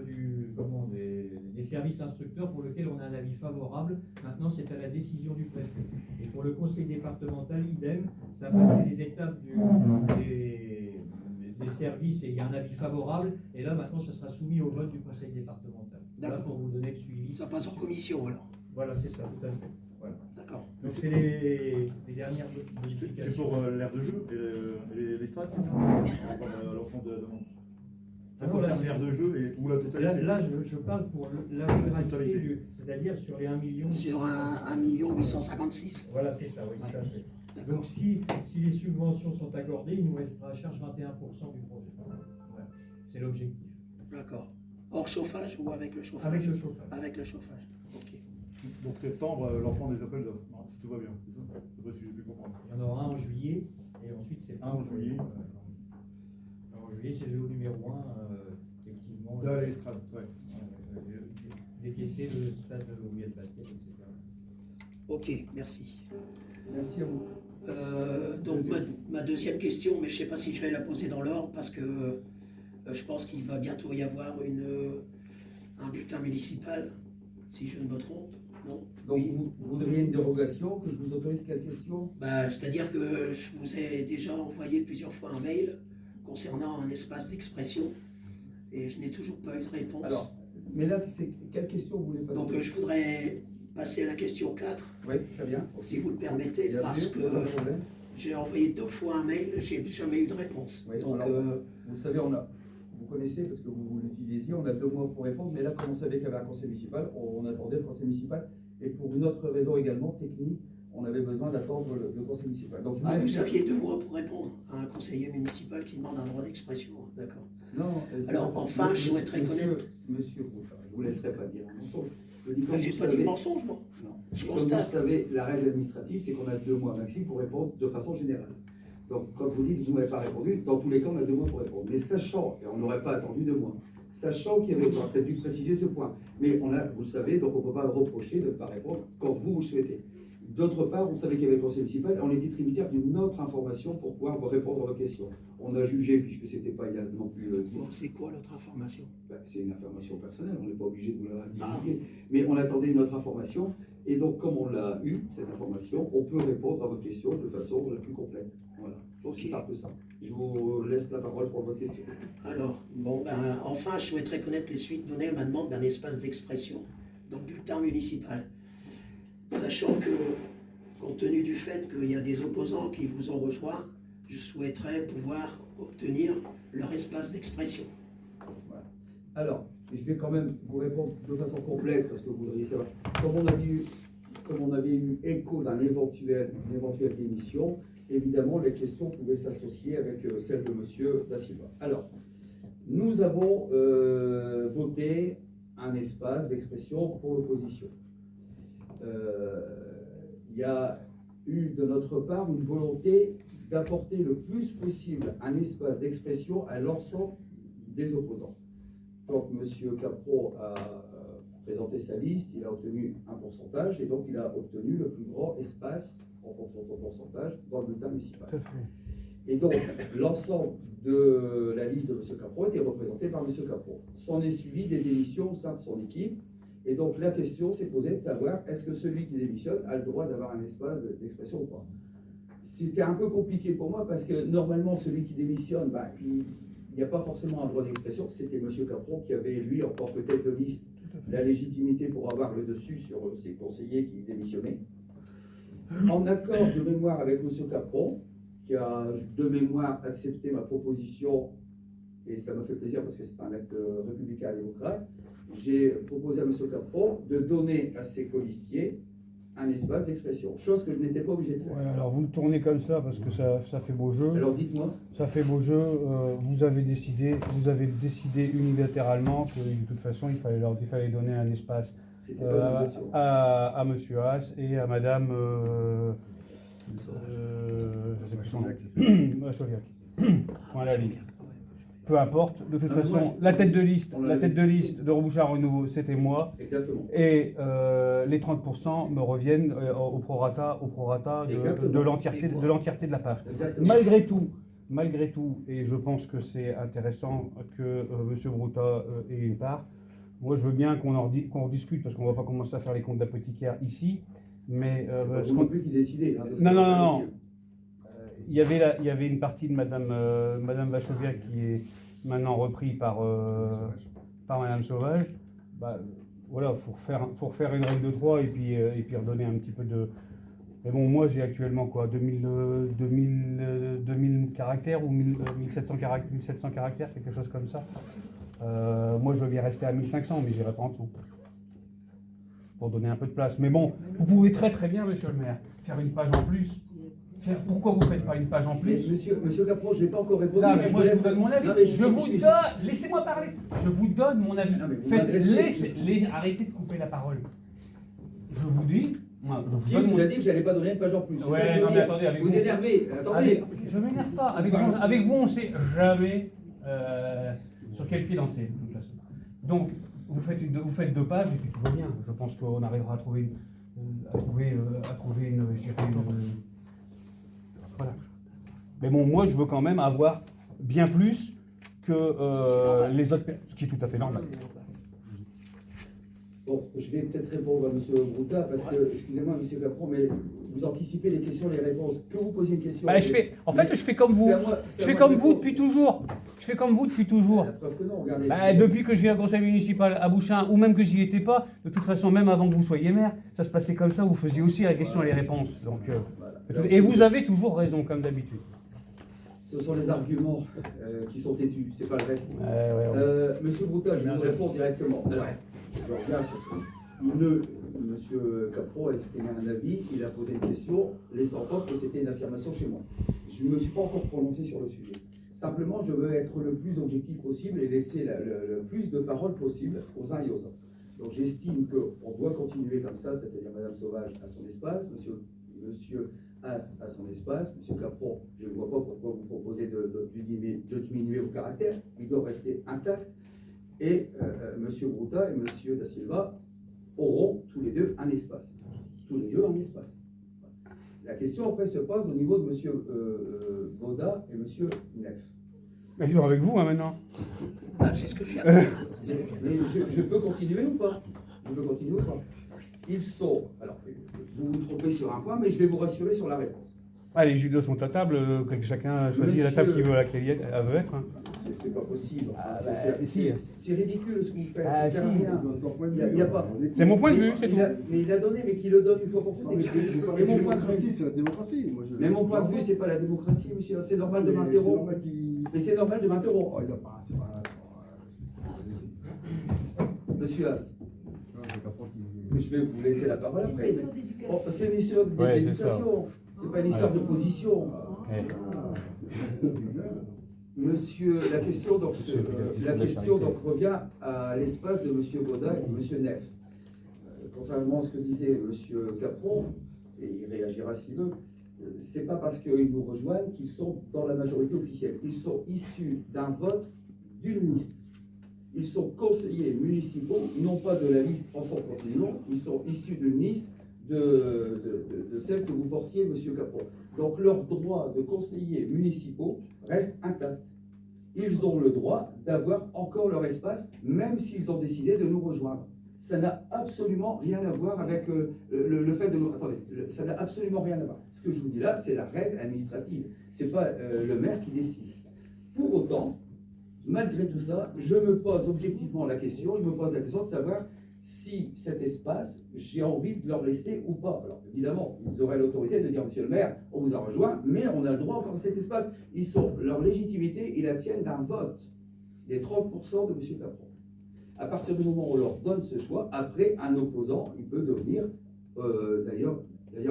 des services instructeurs pour lequel on a un avis favorable. Maintenant, c'est à la décision du préfet. Et pour le conseil départemental, idem, ça a passé les étapes des services et il y a un avis favorable. Et là, maintenant, ça sera soumis au vote du conseil départemental. Voilà, D'accord. pour vous donner le suivi. Ça passe en commission alors. Voilà, c'est ça, tout à fait. Voilà. D'accord. Donc, c'est les dernières C'est modifications. pour l'aire de jeu et les strates, c'est ça? L'ensemble de la demande. Ça Ah non, là, concerne c'est- l'aire de jeu ou la totalité? Là, je parle pour l'intégralité, c'est-à-dire sur les 1 million. Sur un 1 856 000. Voilà, c'est ça, oui, tout à fait. D'accord. Donc, si les subventions sont accordées, il nous restera à charge 21% du projet. Voilà. C'est l'objectif. D'accord. Hors chauffage ou avec le chauffage? Avec le chauffage. Avec le chauffage. Ok. Donc septembre, lancement des appels d'offres. Non, si tout va bien, c'est ça? C'est pas si j'ai pu comprendre. Il y en aura un en juillet, et ensuite c'est Un en juillet. En juillet, c'est le lot numéro 1, effectivement. Là, les strates, ouais. Décaisser le stade de Ouiet Basket, etc. Ok, merci. Merci à vous. Donc ma deuxième question, mais je ne sais pas si je vais la poser dans l'ordre parce que je pense qu'il va bientôt y avoir un bulletin municipal, si je ne me trompe. Non? Donc Oui. vous voudriez une dérogation, que je vous autorise quelle question? C'est-à-dire que je vous ai déjà envoyé plusieurs fois un mail concernant un espace d'expression et je n'ai toujours pas eu de réponse. Alors, mais là, quelle question vous voulez passer? Donc je voudrais passer à la question 4, Oui, très bien. si vous le permettez, Bien parce sûr, que pas de problème. j'ai envoyé 2 fois un mail, j'ai jamais eu de réponse. Oui, Donc alors, vous savez, vous connaissez, parce que vous l'utilisiez, on a 2 mois pour répondre, mais là, comme on savait qu'il y avait un conseil municipal, on attendait le conseil municipal, et pour une autre raison également, technique, on avait besoin d'attendre le conseil municipal. Donc, je ah, laisse- vous aviez 2 mois pour répondre à un conseiller municipal qui demande un droit d'expression. D'accord. Non, Alors, enfin, je monsieur- souhaiterais connaître- Monsieur Bouchard, je ne vous laisserai pas dire un mensonge. Je dis, comme J'ai vous pas dit savez- de mensonge, moi. Non. Je Comme vous constate. savez, la règle administrative, c'est qu'on a 2 mois maxi pour répondre de façon générale. Donc, quand vous dites que vous ne m'avez pas répondu, dans tous les cas, on a 2 mois pour répondre. Mais sachant, et on n'aurait pas attendu 2 mois, sachant qu'il y avait, j'aurais peut-être dû préciser ce point, mais vous le savez, donc on ne peut pas reprocher de ne pas répondre quand vous le souhaitez. D'autre part, on savait qu'il y avait le conseil municipal, et on était tributaire d'une autre information pour pouvoir vous répondre à vos questions. On a jugé, puisque ce n'était pas il y a non plus Bon, c'est quoi l'autre information? c'est une information personnelle, on n'est pas obligé de vous la divulguer. Mais on attendait une autre information, et donc comme on l'a eu, cette information, on peut répondre à votre question de façon la plus complète. Voilà, Ok. c'est simple ça. Je vous laisse la parole pour votre question. Alors, enfin, je souhaiterais connaître les suites données à ma demande d'un espace d'expression dans le bulletin municipal. Sachant que, compte tenu du fait qu'il y a des opposants qui vous ont rejoint, je souhaiterais pouvoir obtenir leur espace d'expression. Voilà. Alors, je vais quand même vous répondre de façon complète, parce que vous voudriez savoir. Comme on avait eu écho d'une éventuelle démission, évidemment, les questions pouvaient s'associer avec celles de M. Da Silva. Alors, nous avons voté un espace d'expression pour l'opposition. Il y a eu de notre part une volonté d'apporter le plus possible un espace d'expression à l'ensemble des opposants. Quand M. Capro a présenté sa liste, il a obtenu un pourcentage et donc il a obtenu le plus grand espace en fonction de son pourcentage dans le bulletin municipal. Tout à fait. Et donc, l'ensemble de la liste de M. Capro était représenté par M. Capro. S'en est suivi des démissions au sein de son équipe. Et donc, la question s'est posée de savoir est-ce que celui qui démissionne a le droit d'avoir un espace d'expression ou pas. C'était un peu compliqué pour moi parce que normalement, celui qui démissionne, il n'y a pas forcément un droit d'expression. C'était M. Capron qui avait, lui, en tant que tête de liste, la légitimité pour avoir le dessus sur ses conseillers qui démissionnaient. En accord de mémoire avec M. Capron, qui a de mémoire accepté ma proposition, et ça me fait plaisir parce que c'est un acte républicain démocrate. J'ai proposé à M. Capron de donner à ses colistiers un espace d'expression, chose que je n'étais pas obligé de faire. Ouais, alors vous le tournez comme ça parce que ça fait beau jeu. Alors dites-moi. Ça fait beau jeu. Vous avez décidé unilatéralement que de toute façon il fallait donner un espace C'était pas une obligation. à Monsieur Haas et à Madame je sais plus son nom. Chauviac. Voilà, lui. Peu importe, de toute Moi, façon, je- la tête de liste on l'avait discuté. de Rebouchard Renouveau, c'était moi. Exactement. Et les 30% me reviennent au prorata Exactement. de l'entièreté de la page. Exactement. Malgré tout, et je pense que c'est intéressant que M. Brouta ait une part, moi je veux bien qu'on en discute parce qu'on ne va pas commencer à faire les comptes d'apothicaire ici, mais C'est pas ce vous qu'on- non plus qui décidez. Hein, de ce Non, qu'on non, va faire non, ici. il y avait une partie de Madame Vachoviak qui est maintenant reprise par Madame Sauvage. Bah, voilà, faut refaire une règle de 3 et puis redonner un petit peu de. Mais bon, moi j'ai actuellement quoi, 2000 caractères ou 1700 caractères, quelque chose comme ça. Moi je veux bien rester à 1500, mais j'irai pas en dessous. Pour donner un peu de place. Mais bon, vous pouvez très bien, monsieur le maire, faire une page en plus. Pourquoi vous ne faites pas une page en Mais plus? monsieur Capron, je n'ai pas encore répondu. Non, mais moi je laisse- vous donne mon avis. Non, mais Je vous donne, laissez-moi parler. Je vous donne mon avis. Non, mais vous Faites- m'adressez- arrêtez de couper la parole. Je vous dis, moi, je vous Qui donne vous mon a dit que j'allais pas donner une page en plus? C'est Ouais, ça que je veux non, mais dire. attendez, avec vous vous- énervez. Attendez. Je ne m'énerve pas. Avec vous, on ne sait jamais sur quel pied danser, de toute façon. Donc, vous faites 2 pages et puis tout va bien. Je pense qu'on arrivera à trouver une, je dirais voilà. Mais bon, moi, je veux quand même avoir bien plus que les autres, ce qui est tout à fait normal. Bon, je vais peut-être répondre à M. Brouta parce que, excusez-moi, M. Capron, mais vous anticipez les questions, les réponses. Que vous posiez une question. Bah, je fais comme vous. C'est à moi- Je c'est à fais moi comme de vous répondre. depuis toujours. Je fais comme vous depuis toujours. La preuve que non, regardez. Bah, depuis que je viens au conseil municipal à Bouchain, ou même que j'y étais pas, de toute façon, même avant que vous soyez maire, ça se passait comme ça, vous faisiez aussi la question et les réponses. Donc, Voilà. et vous avez toujours raison, comme d'habitude. Ce sont les arguments qui sont têtus, c'est pas le reste. Ouais. Monsieur Brouta, je vais vous répondre directement. Alors, je reviens sur ce. Monsieur Capron a exprimé un avis, il a posé une question, laissant entendre que c'était une affirmation chez moi. Je ne me suis pas encore prononcé sur le sujet. Simplement, je veux être le plus objectif possible et laisser le plus de paroles possible aux uns et aux autres. Donc j'estime qu'on doit continuer comme ça, c'est-à-dire Madame Sauvage à son espace, Monsieur Haas à son espace, Monsieur Capron, je ne vois pas pourquoi vous proposez de diminuer vos caractères, ils doivent rester intacts. Et Monsieur Brouta et Monsieur Da Silva auront tous les deux un espace. Tous les deux un espace. La question après se pose au niveau de M. Boda et M. Neff. Ils sont avec vous maintenant. Ah, c'est ce que je viens de dire. Mais je peux continuer ou pas? Je peux continuer ou pas? Ils sont. Alors, vous vous trompez sur un point, mais je vais vous rassurer sur la réponse. Ah, les judos sont à table, que chacun choisit la table qui veut laquelle elle veut être. Hein. C'est pas possible. Enfin, Ah, bah, c'est si. c'est ridicule ce que vous faites. Ah, ça sert à si. rien. Dans son point de Il y a- vue, il y a pas. on écoute. C'est mon point de vue, Mais c'est tout. mais il a donné, mais qu'il le donne une fois pour toutes. Non, mais vous parlez Et de mon point de démocratie, vue, c'est la démocratie. Moi, mais mon point de vue, c'est pas la démocratie, monsieur. C'est normal de C'est m'interrompre. normal qu'il. Mais c'est normal de m'interrompre. Oh, il a pas. C'est pas. Monsieur Haas, Non, je comprends qu'il. je vais vous laisser la parole après. Question d'éducation. Oh, c'est une histoire Ouais, c'est d'éducation. C'est pas une histoire de position. Ouais. Monsieur, la question donc, la question donc revient à l'espace de Monsieur Baudin et de Monsieur Neff. Contrairement à ce que disait Monsieur Capron, et il réagira s'il veut, c'est pas parce qu'ils nous rejoignent qu'ils sont dans la majorité officielle. Ils sont issus d'un vote d'une liste. Ils sont conseillers municipaux, non pas de la liste Ensemble Continuons, ils sont issus d'une liste de celle que vous portiez, Monsieur Capron. Donc leur droit de conseillers municipaux reste intact. Ils ont le droit d'avoir encore leur espace, même s'ils ont décidé de nous rejoindre. Ça n'a absolument rien à voir avec le fait de nous... Attendez, ça n'a absolument rien à voir. Ce que je vous dis là, c'est la règle administrative. Ce n'est pas le maire qui décide. Pour autant, malgré tout ça, je me pose objectivement la question, je me pose la question de savoir si cet espace, j'ai envie de leur laisser ou pas. Alors évidemment, ils auraient l'autorité de dire, monsieur le maire, on vous a rejoint, mais on a le droit encore à cet espace. Leur légitimité, ils la tiennent d'un vote des 30% de monsieur Capron. À partir du moment où on leur donne ce choix, après, un opposant, il peut devenir, d'ailleurs,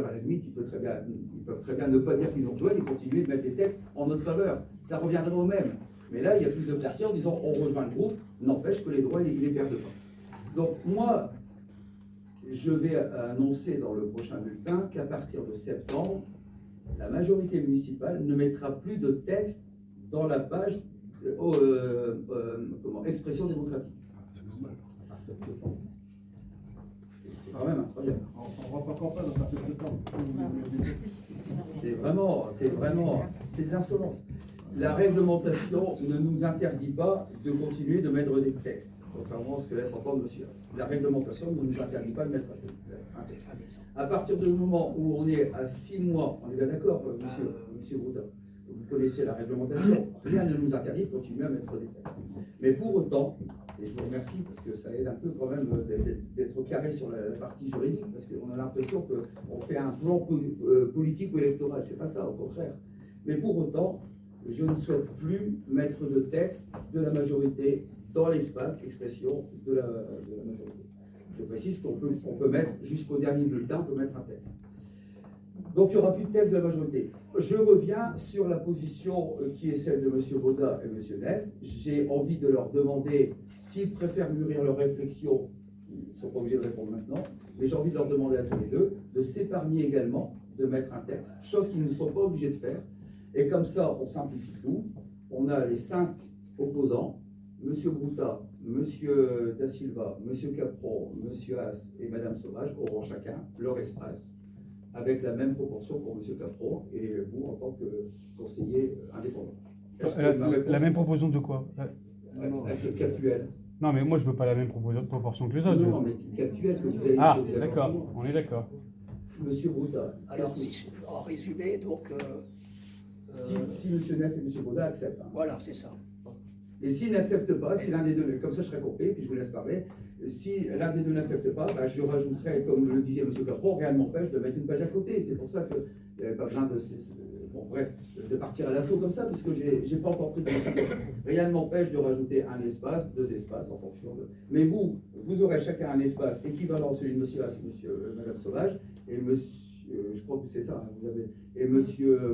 à la limite, ils peuvent très bien ne pas dire qu'ils nous rejoignent et continuer de mettre des textes en notre faveur. Ça reviendrait au même. Mais là, il y a plus de clarté en disant on rejoint le groupe, n'empêche que les droits, ils ne les perdent pas. Donc, moi, je vais annoncer dans le prochain bulletin qu'à partir de septembre, la majorité municipale ne mettra plus de texte dans la page expression démocratique. C'est quand même incroyable. On ne va pas campagne à partir de septembre. C'est de l'insolence. La réglementation ne nous interdit pas de continuer de mettre des textes, contrairement à ce que laisse entendre monsieur Haas. La réglementation ne nous interdit pas de mettre un texte. À partir du moment où on est à 6 mois, on est bien d'accord, monsieur Brouda, vous connaissez la réglementation, rien ne nous interdit de continuer à mettre des textes. Mais pour autant, et je vous remercie parce que ça aide un peu quand même d'être carré sur la partie juridique, parce qu'on a l'impression qu'on fait un plan politique ou électoral. C'est pas ça, au contraire. Mais pour autant, je ne souhaite plus mettre de texte de la majorité dans l'espace expression de la majorité. Je précise qu'on peut mettre, jusqu'au dernier bulletin, on peut mettre un texte. Donc il n'y aura plus de texte de la majorité. Je reviens sur la position qui est celle de M. Baudat et M. Neff. J'ai envie de leur demander s'ils préfèrent mûrir leur réflexion. Ils ne sont pas obligés de répondre maintenant, mais j'ai envie de leur demander à tous les deux de s'épargner également de mettre un texte, chose qu'ils ne sont pas obligés de faire. Et comme ça, on simplifie tout. On a les 5 opposants, M. Brouda, M. Da Silva, M. Capron, M. Haas et Mme Sauvage auront chacun leur espace, avec la même proportion pour M. Capron et vous en tant que conseiller indépendant. La même proportion de quoi? Qu'actuelle. Non, mais moi, je veux pas la même proportion que les autres. Non, mais qu'actuelle que vous avez. Ah, d'accord, on est d'accord. Monsieur Brouda. Alors, en résumé, donc... Si M. Neff et M. Baudat acceptent. Hein. Voilà, c'est ça. Et s'ils n'acceptent pas, si l'un des deux, comme ça je serai coupé, puis je vous laisse parler, si l'un des deux n'accepte pas, bah, je rajouterai, comme le disait M. Capron, rien ne m'empêche de mettre une page à côté. C'est pour ça qu'il n'y avait pas besoin de partir à l'assaut comme ça, puisque je n'ai pas encore pris de décision. Rien ne m'empêche de rajouter un espace, 2 espaces en fonction de... Mais vous aurez chacun un espace équivalent à celui de M. Haas et Mme Sauvage, et je crois que c'est ça, hein, vous avez... Et M.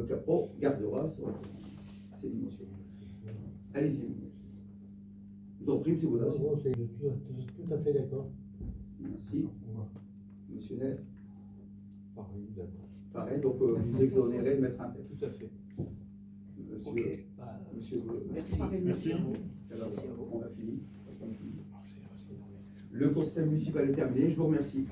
Capron gardera ses dimensions. Allez-y. Je vous en prie, M. Baudat. C'est tout à fait d'accord. Merci. Monsieur Neff. Pareil, d'accord. Pareil, donc vous exonérez de mettre un texte. Tout à fait. Monsieur, Ok. monsieur Merci à vous. Alors, Merci à vous. on a fini. Le conseil municipal est terminé. Je vous remercie.